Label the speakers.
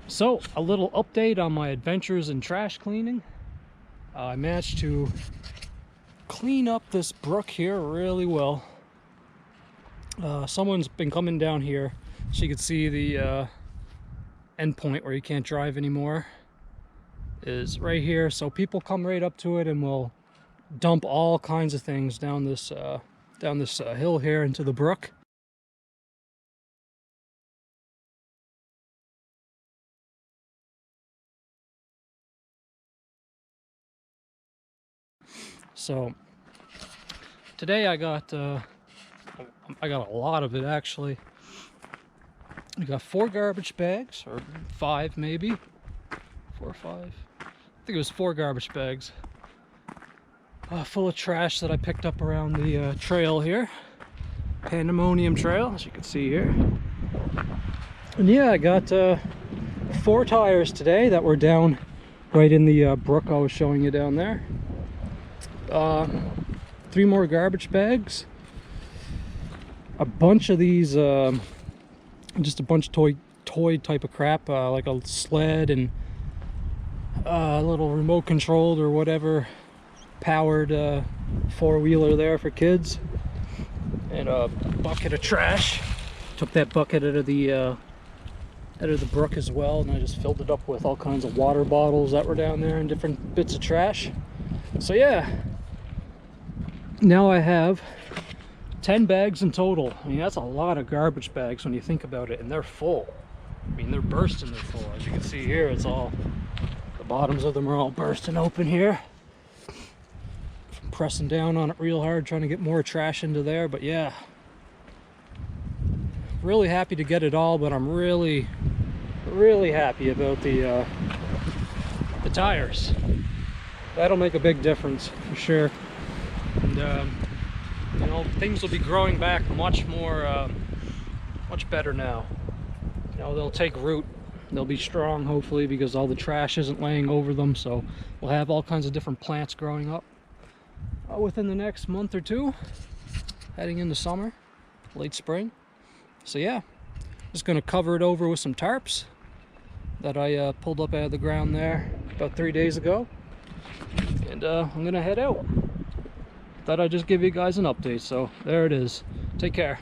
Speaker 1: So, a little update on my adventures in trash cleaning. I managed to clean up this brook here really well. Someone's been coming down here, so you can see the end point where you can't drive anymore is right here. So people come right up to it and will dump all kinds of things down this hill here into the brook. So today I got a lot of it actually. I got 4 garbage bags, or 5 maybe, 4 or 5. I think it was 4 garbage bags full of trash that I picked up around the trail here, Pandemonium Trail, as you can see here. And yeah, I got 4 tires today that were down right in the brook I was showing you down there. 3 more garbage bags, a bunch of these just a bunch of toy type of crap, like a sled and a little remote controlled or whatever powered 4-wheeler there for kids, and a bucket of trash. Took that bucket out of the brook as well, and I just filled it up with all kinds of water bottles that were down there and different bits of trash. So yeah, now I have 10 bags in total. I mean, that's a lot of garbage bags when you think about it, and they're full. I mean, they're bursting, they're full. As you can see here, it's all, the bottoms of them are all bursting open here. I'm pressing down on it real hard, trying to get more trash into there, but yeah. Really happy to get it all, but I'm really happy about the tires. That'll make a big difference for sure. And you know, things will be growing back much more, much better now. You know, they'll take root. They'll be strong, hopefully, because all the trash isn't laying over them. So we'll have all kinds of different plants growing up within the next month or 2, heading into summer, late spring. So yeah, just gonna cover it over with some tarps that I pulled up out of the ground there about 3 days ago, and I'm gonna head out. Thought I'd just give you guys an update. So there it is. Take care.